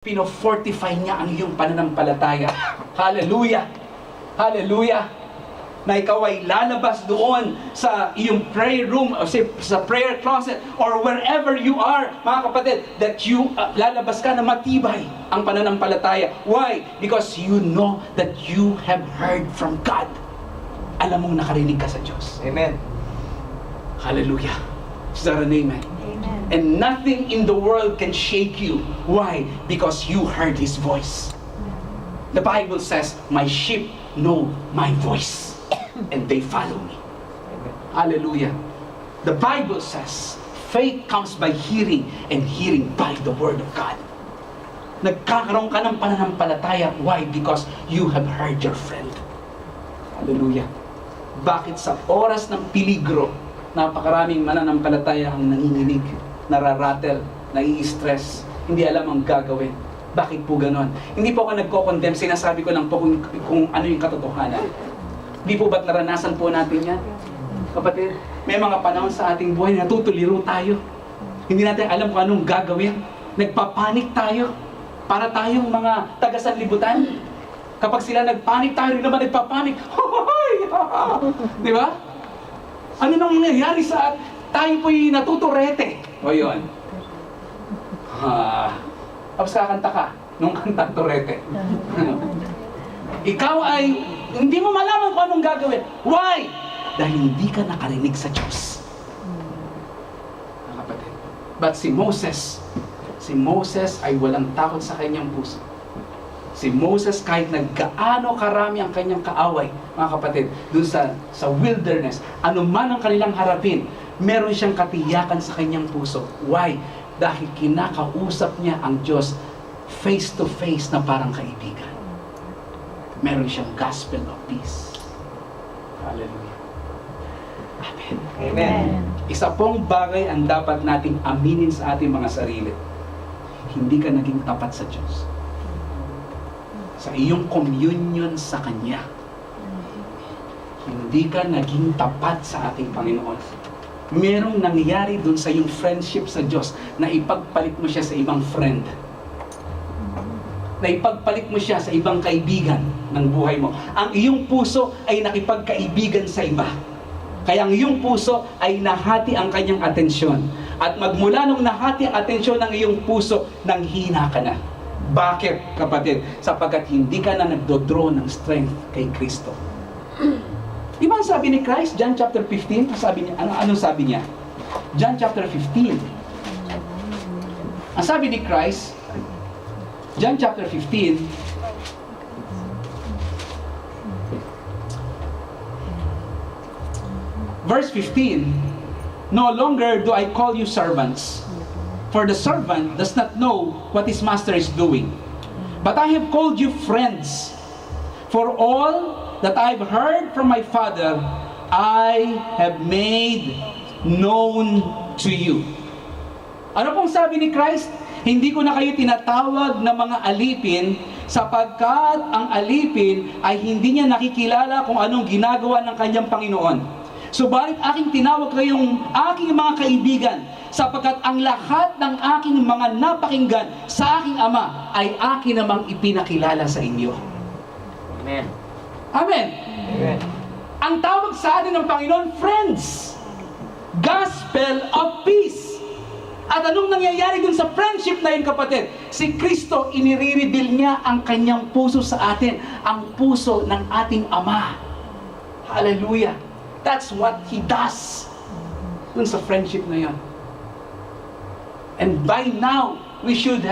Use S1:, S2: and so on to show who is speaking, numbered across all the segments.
S1: Pino-fortify niya ang iyong pananampalataya. Hallelujah! Hallelujah! Na ikaw ay lalabas doon sa iyong prayer room, o sa prayer closet, or wherever you are, mga kapatid, that you lalabas ka na matibay ang pananampalataya. Why? Because you know that you have heard from God. Alam mong nakarinig ka sa Diyos.
S2: Amen.
S1: Hallelujah! Is that an amen?
S3: Amen.
S1: And nothing in the world can shake you. Why? Because you heard His voice. The Bible says, my sheep know my voice, and they follow me. Hallelujah. The Bible says, faith comes by hearing, and hearing by the Word of God. Nagkakaroon ka ng pananampalataya. Why? Because you have heard your friend. Hallelujah. Bakit sa oras ng peligro, napakaraming mananampalataya ang nanginginig, nararatel, nai-stress, hindi alam ang gagawin. Bakit po ganon? Hindi po ako nagko-condemn, sinasabi ko lang po kung ano yung katotohanan. Hindi po ba't naranasan po natin yan? Kapatid, may mga panahon sa ating buhay na natutuliro tayo. Hindi natin alam kung anong gagawin. Nagpapanik tayo. Para tayong mga taga-sanlibutan. Kapag sila nagpanik, tayo rin naman nagpapanik. Di ba? Ano nang nangyayari sa tayo po'y natuturete? O yun. Tapos kakanta ka nung kanta turete. Ikaw ay hindi mo malaman kung anong gagawin. Why? Dahil hindi ka nakarinig sa Diyos. Mga kapatid. But si Moses ay walang takot sa kanyang puso. Si Moses, kahit naggaano karami ang kanyang kaaway, mga kapatid, dun sa wilderness, anuman ang kanilang harapin, meron siyang katiyakan sa kanyang puso. Why? Dahil kinakausap niya ang Diyos face to face na parang kaibigan. Meron siyang gospel of peace. Hallelujah. Amen.
S2: Amen.
S1: Isa pong bagay ang dapat nating aminin sa ating mga sarili. Hindi ka naging tapat sa Diyos. Sa iyong communion sa Kanya. Hindi ka naging tapat sa ating Panginoon. Merong nangyari dun sa iyong friendship sa Diyos na ipagpalit mo siya sa ibang friend. Na ipagpalit mo siya sa ibang kaibigan ng buhay mo. Ang iyong puso ay nakipagkaibigan sa iba. Kaya ang iyong puso ay nahati ang kanyang atensyon. At magmula nung nahati ang atensyon ng iyong puso, nanghina ka na. Bakit, kapatid? Sapagkat hindi ka na nagdodraw ng strength kay Kristo. Di ba ang sabi ni Christ, John chapter 15? Sabi niya, ano sabi niya? John chapter 15. Ang sabi ni Christ, John chapter 15, verse 15, no longer do I call you servants, for the servant does not know what his master is doing. But I have called you friends. For all that I've heard from my Father, I have made known to you. Ano pong sabi ni Christ? Hindi ko na kayo tinatawag na mga alipin, sapagkat ang alipin ay hindi niya nakikilala kung anong ginagawa ng kanyang Panginoon. Subalit aking tinawag kayong aking mga kaibigan, sapagkat ang lahat ng aking mga napakinggan sa aking Ama ay akin namang ipinakilala sa inyo.
S2: Amen.
S1: Amen.
S2: Amen.
S1: Ang tawag sa atin ng Panginoon, friends. Gospel of peace. At anong nangyayari dun sa friendship na yun, kapatid? Si Kristo, inire-reveal niya ang kanyang puso sa atin. Ang puso ng ating Ama. Hallelujah. That's what He does dun sa friendship na yun. And by now, we should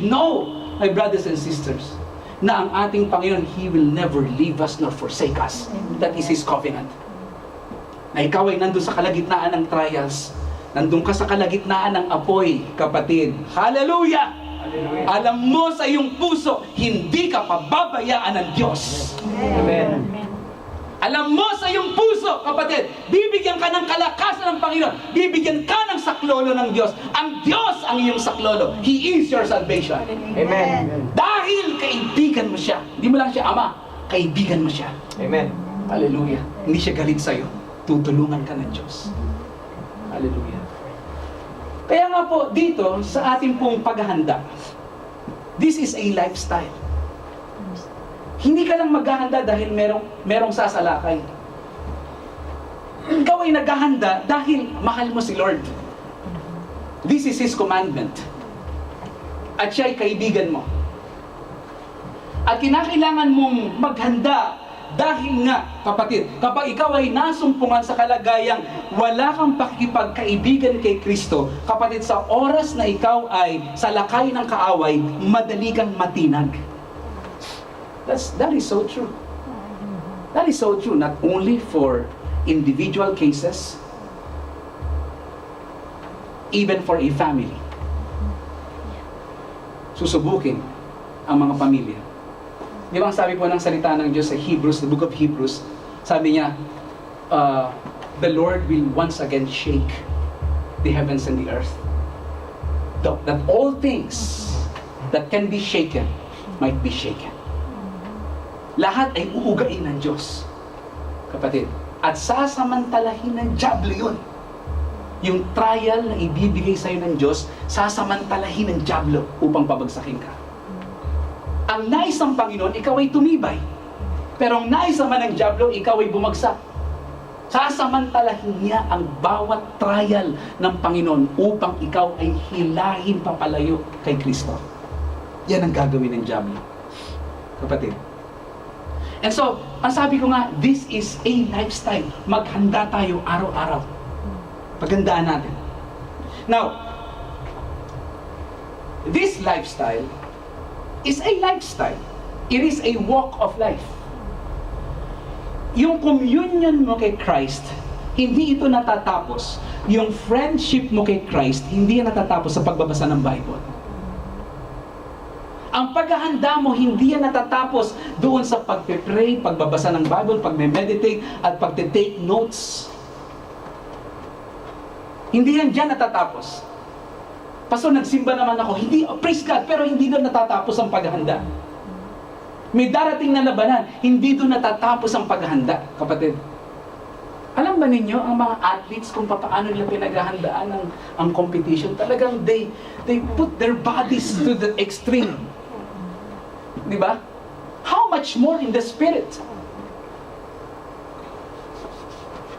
S1: know, my brothers and sisters, na ang ating Panginoon, He will never leave us nor forsake us. That is His covenant. Na ikaw ay nandun sa kalagitnaan ng trials, nandun ka sa kalagitnaan ng apoy, kapatid. Hallelujah!
S2: Hallelujah.
S1: Alam mo sa iyong puso, hindi ka pababayaan ng Diyos.
S2: Amen.
S1: Alam mo sa iyong puso, kapatid, bibigyan ka ng kalakasan ng Panginoon. Bibigyan ka ng saklolo ng Diyos. Ang Diyos ang iyong saklolo. He is your salvation.
S2: Amen.
S1: Dahil kaibigan mo siya. Hindi mo lang siya Ama, kaibigan mo siya.
S2: Amen.
S1: Hallelujah. Hindi siya galit sa'yo. Tutulungan ka ng Diyos. Hallelujah. Kaya nga po, dito, sa ating pong paghahanda, This is a lifestyle. Hindi ka lang maghahanda dahil merong sasalakay. Ikaw ay naghahanda dahil mahal mo si Lord. This is His commandment. At siya ay kaibigan mo. At kinakailangan mong maghanda dahil nga, kapatid, kapag ikaw ay nasumpungan sa kalagayang wala kang pakikipagkaibigan kay Kristo, kapatid, sa oras na ikaw ay sa lakay ng kaaway, madali kang matinag. That is so true. That is so true, not only for individual cases, even for a family. Susubukin ang mga pamilya. Di ba ang sabi po ng salita ng Diyos sa Hebrews, the book of Hebrews, sabi niya, the Lord will once again shake the heavens and the earth. That all things that can be shaken might be shaken. Lahat ay uugain ng Diyos, kapatid. At sasamantalahin ng dyablo yun. Yung trial na ibibigay sa'yo ng Diyos, sasamantalahin ng dyablo upang pabagsakin ka. Ang nais ng Panginoon, ikaw ay tumibay. Pero ang nais naman ng dyablo, ikaw ay bumagsak. Sasamantalahin niya ang bawat trial ng Panginoon upang ikaw ay hilahin papalayo kay Kristo. Yan ang gagawin ng dyablo, kapatid. And so, ang sabi ko nga, this is a lifestyle. Maghanda tayo araw-araw. Paghandaan natin. Now, this lifestyle is a lifestyle. It is a walk of life. Yung communion mo kay Christ, hindi ito natatapos. Yung friendship mo kay Christ, hindi yan natatapos sa pagbabasa ng Bible. Ang paghahanda mo, hindi yan natatapos doon sa pagpe-pray, pagbabasa ng Bible, pagme-meditate, at pagte-take notes. Hindi yan dyan natatapos. Pastor, nagsimba naman ako. Hindi, praise God, pero hindi doon natatapos ang paghahanda. May darating na labanan, hindi doon natatapos ang paghahanda, kapatid. Alam ba ninyo, ang mga athletes, kung paano nila pinaghahandaan ang competition, talagang they put their bodies to the extreme. Di ba? How much more in the spirit?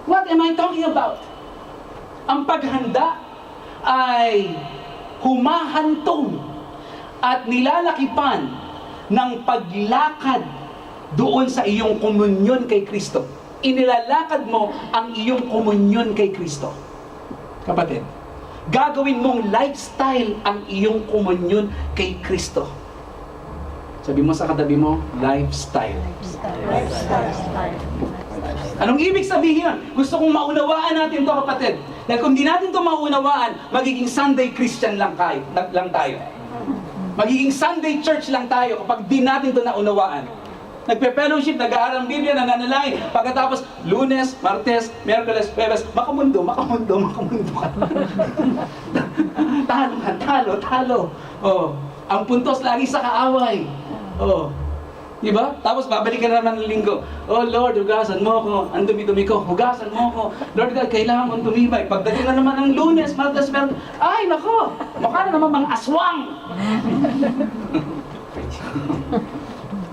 S1: What am I talking about? Ang paghanda ay humahantong at nilalakipan ng paglakad doon sa iyong komunyon kay Kristo. Inilalakad mo ang iyong komunyon kay Kristo. Kapatid, gagawin mong lifestyle ang iyong komunyon kay Kristo. Sabi mo sa katabi mo, lifestyle.
S3: Lifestyle.
S1: Anong ibig sabihin yun? Gusto kong maunawaan natin to, kapatid. Dahil kung di natin to maunawaan, magiging Sunday Christian lang tayo. Magiging Sunday church lang tayo kapag di natin to naunawaan. Nagpe-fellowship, nag-aaral ng Biblia, nananalangin. Pagkatapos, Lunes, Martes, Miyerkules, Huwebes, makamundo ka. Talo. Oh, ang puntos lagi sa kaaway. Oh. Diba? Tapos babalik ka na naman ng linggo. Oh Lord, hugasan mo ako. Ang dumi-dumi ko. Hugasan mo ako. Lord God, kailangan mong tumibay. Pagdating na naman ng Lunes, Martes, Miyerkules, ay nako, mukha na naman mga aswang.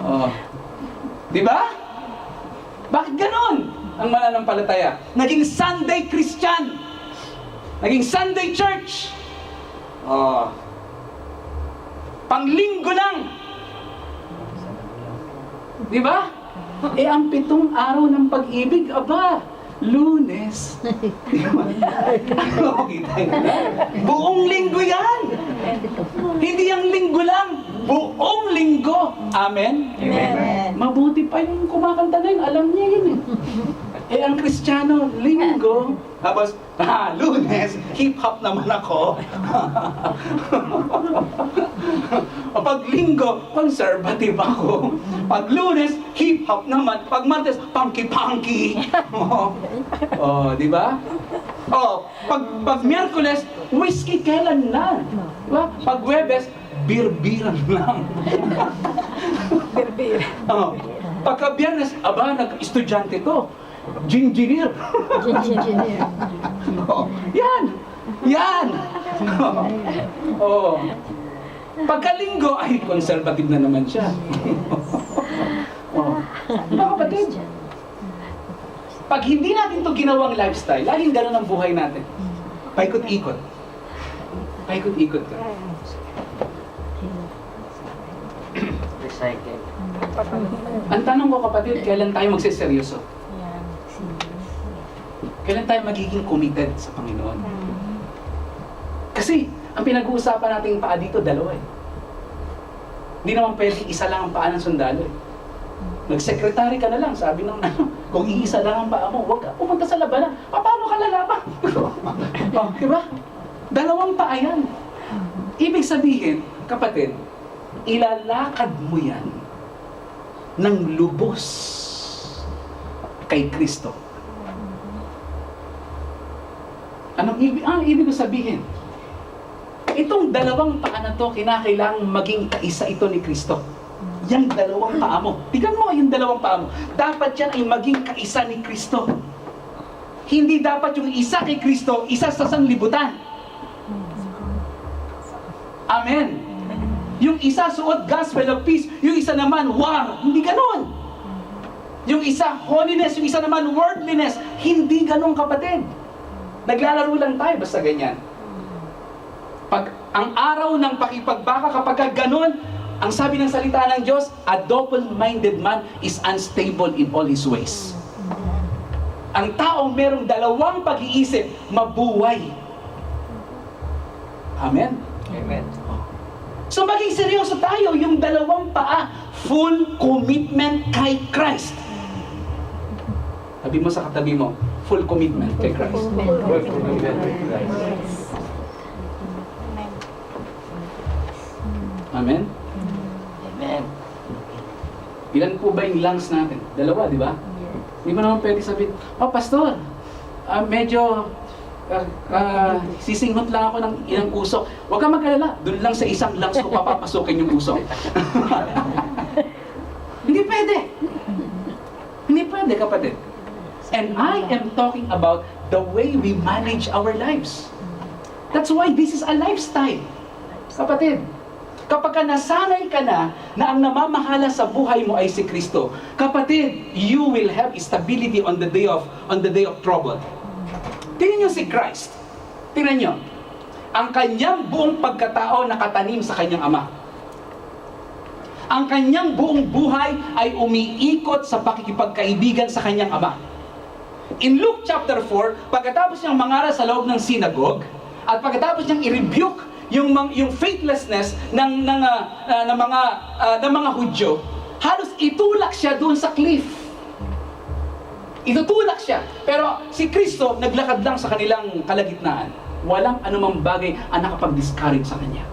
S1: Oh. Diba? Bakit ganon ang mananampalataya? Naging Sunday Christian. Naging Sunday Church. Oh. Panglinggo lang. Diba? Ang 7 araw ng pag-ibig, aba, Lunes. Diba? Buong linggo yan. Hindi ang linggo lang. Buong linggo. Amen?
S3: Amen.
S1: Mabuti pa yung kumakanta na yun. Alam niya yun eh. Ang Kristiyano, linggo. Tapos, Lunes, hip-hop naman ako. O pag linggo, conservative ako. Pag Lunes, hip-hop naman. Pag Martes, punky-punky. Di ba? Pag Miyerkules, whiskey kailan na. Diba? Pag Huwebes, bir-biran lang.
S3: Bir.
S1: Pagka Biyernes, aba, nag-estudyante to. Gingineer. Yan. Pagkalinggo, ay, conservative na naman siya. Oh. Mga kapatid, pag hindi natin to ginawang lifestyle, laging ganun ang buhay natin. Paikot-ikot. Paikot-ikot ka.
S2: Recycle.
S1: Ang tanong ko, kapatid, kailan tayo magseseryoso? Kailan tayo magiging committed sa Panginoon? Kasi, ang pinag-uusapan nating paa dito, dalawa eh. Hindi naman pwedeng isa lang ang paa ng sundalo eh. Nag-secretary ka na lang, sabi ng kung iisa lang ang paa mo, huwag ka pumunta sa labanan. Paano ka lalaban? Oh, diba? Dalawang paa yan. Ibig sabihin, kapatid, ilalakad mo yan ng lubos kay Kristo. Anong ibig ko sabihin? Itong dalawang paa na to, kinakailangang maging kaisa ito ni Kristo. Yang dalawang paa mo. Tingnan mo yung dalawang paa mo. Dapat yan ay maging kaisa ni Kristo. Hindi dapat yung isa kay Kristo, isa sa sanlibutan. Amen. Yung isa suot gospel of peace, yung isa naman war. Hindi ganon. Yung isa holiness, yung isa naman worldliness. Hindi ganon, kapatid. Naglalaro lang tayo basta ganyan. Pag ang araw ng pakipagbaka, kapag ganon, ang sabi ng salita ng Diyos, a double-minded man is unstable in all his ways. Ang taong merong dalawang pag-iisip, mabuhay. Amen?
S2: Amen.
S1: So maging seryoso tayo, yung dalawang paa, full commitment kay Christ. Sabi mo sa katabi mo, full commitment kay Christ.
S2: Full commitment with Christ.
S1: Amen?
S2: Amen.
S1: Ilan po ba yung lungs natin? Dalawa, di ba? Hindi mo naman pwede sabihin, oh, pastor, medyo sisinghot lang ako ng ilang usok. Huwag kang mag-alala, doon lang sa isang lungs ko papapasukin yung usok. Hindi pwede. Hindi pwede, kapatid. And I am talking about the way we manage our lives. That's why this is a lifestyle. Kapatid, kapag nasanay ka na ang namamahala sa buhay mo ay si Kristo, kapatid, you will have stability on the day of trouble. Tingnan niyo si Christ. Tingnan niyo. Ang kanyang buong pagkatao nakatanim sa kanyang Ama. Ang kanyang buong buhay ay umiikot sa pakikipagkaibigan sa kanyang Ama. In Luke chapter 4, pagkatapos niyang mangaral sa loob ng sinagog, at pagkatapos niyang i-rebuke yung faithlessness ng mga Hudyo, halos itulak siya doon sa cliff. Itutulak siya. Pero si Kristo naglakad lang sa kanilang kalagitnaan. Walang anumang bagay ang nakapag-discourage sa kanya.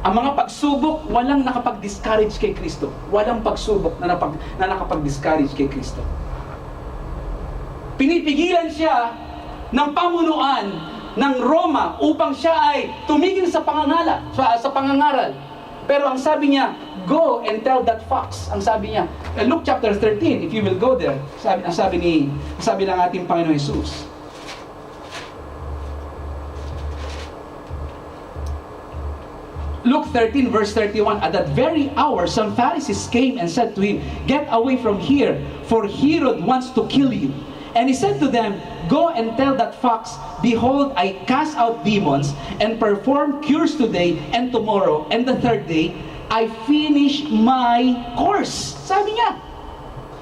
S1: Ang mga pagsubok, walang nakapag-discourage kay Kristo. Walang pagsubok na nakapag-discourage kay Kristo. Pinipigilan siya ng pamunuan ng Roma upang siya ay tumigil sa pangangaral. Pero ang sabi niya, go and tell that fox. Ang sabi niya, Luke chapter 13, if you will go there, sabi ng ating Panginoon Jesus. Luke 13 verse 31, at that very hour some Pharisees came and said to him, get away from here, for Herod wants to kill you. And he said to them, go and tell that fox, behold, I cast out demons and perform cures today and tomorrow, and the third day, I finish my course. Sabi niya.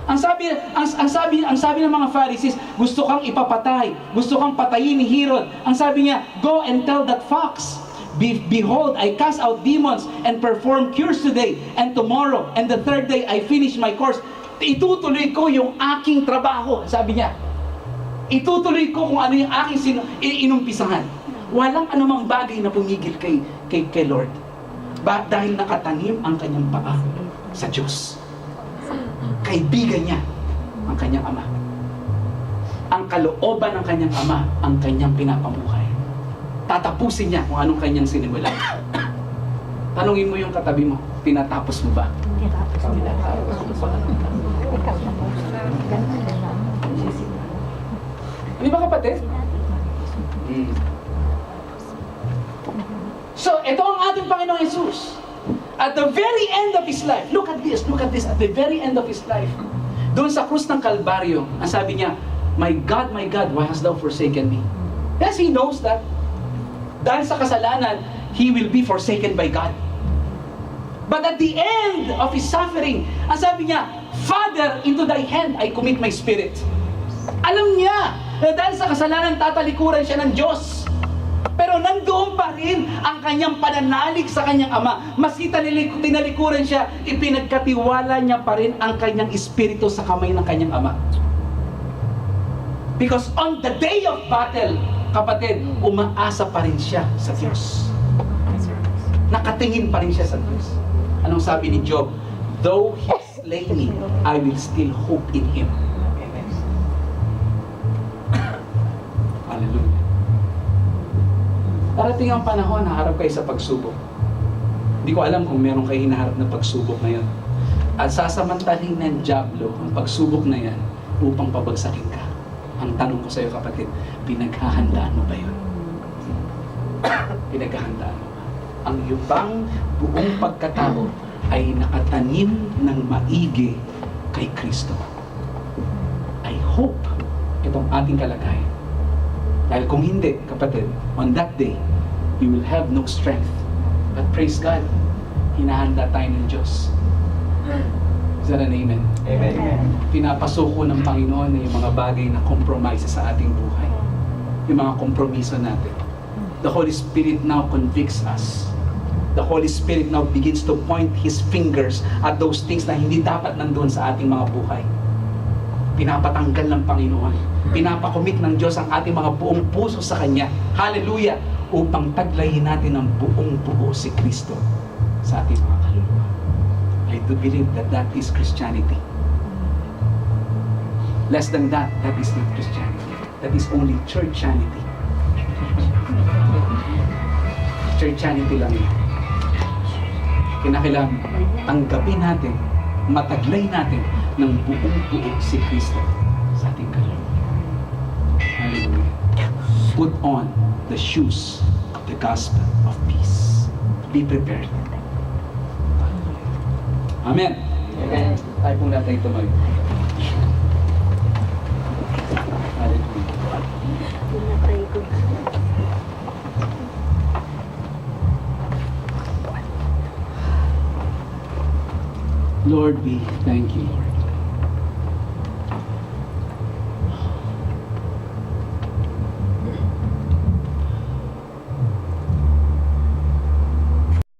S1: Ang sabi ng mga Pharisees, gusto kang ipapatay, gusto kang patayin ni Herod. Ang sabi niya, go and tell that fox, behold, I cast out demons and perform cures today and tomorrow, and the third day, I finish my course. Itutuloy ko yung aking trabaho. Sabi niya, itutuloy ko kung ano yung aking inumpisahan. Walang anumang bagay na pumigil kay Lord. Dahil nakatanim ang kanyang paa sa Diyos. Kaibigan niya ang kanyang Ama. Ang kalooban ng kanyang Ama ang kanyang pinapamuhay. Tatapusin niya kung anong kanyang sinimulan. Tanungin mo yung katabi mo, tinatapos mo ba? Tinatapos mo ba? Di ba, kapatid? So, ito ang ating Panginoong Jesus. At the very end of His life, look at this, at the very end of His life, doon sa krus ng Kalbaryo, ang sabi niya, my God, why hast thou forsaken me? Yes, He knows that. Dahil sa kasalanan, He will be forsaken by God. But at the end of His suffering, ang sabi niya, Father, into thy hand I commit my spirit. Alam niya na dahil sa kasalanan, tatalikuran siya ng Diyos. Pero nandoon pa rin ang kanyang pananalig sa kanyang Ama. Maski tinalikuran siya, ipinagkatiwala niya pa rin ang kanyang espiritu sa kamay ng kanyang Ama. Because on the day of battle, kapatid, umaasa pa rin siya sa Diyos. Nakatingin pa rin siya sa Diyos. Anong sabi ni Job? Though He slay me, I will still hope in Him. Hallelujah. Darating ang panahon na harap kayo sa pagsubok. Hindi ko alam kung meron kayo hinaharap na pagsubok na yun. At sasamantalin ng Diablo ang pagsubok na yan upang pabagsakin ka. Ang tanong ko sa iyo, kapatid, pinaghahandaan mo ba yun? Pinaghahandaan mo ba? Ang iyong buong pagkatao ay nakatanim ng maigi kay Kristo. I hope itong ating kalagayan. Dahil kung hindi, kapatid, on that day, you will have no strength. But praise God, hinahanda tayo ng Diyos. Is that an amen?
S2: Amen.
S1: Pinapasuko ng Panginoon na yung mga bagay na compromise sa ating buhay. Yung mga kompromiso natin. The Holy Spirit now convicts us. The Holy Spirit now begins to point His fingers at those things na hindi dapat nandun sa ating mga buhay. Pinapatanggal ng Panginoon. Pinapakomit ng Diyos ang ating mga buong puso sa Kanya. Hallelujah! Upang taglayin natin ng buong buo si Kristo sa ating mga kaluluwa. I do believe that that is Christianity. Less than that, that is not Christianity. That is only churchanity. Churchanity lang yun. Kinakailangan tanggapin natin, mataglay natin ng buong buo si Kristo sa ating kaluluwa. Hallelujah. Put on the shoes of the gospel of peace. Be prepared. Amen.
S2: Amen.
S1: Tayo pong natin tumayo. Hallelujah.
S3: Pinatay ko.
S1: Lord, we thank you, Lord.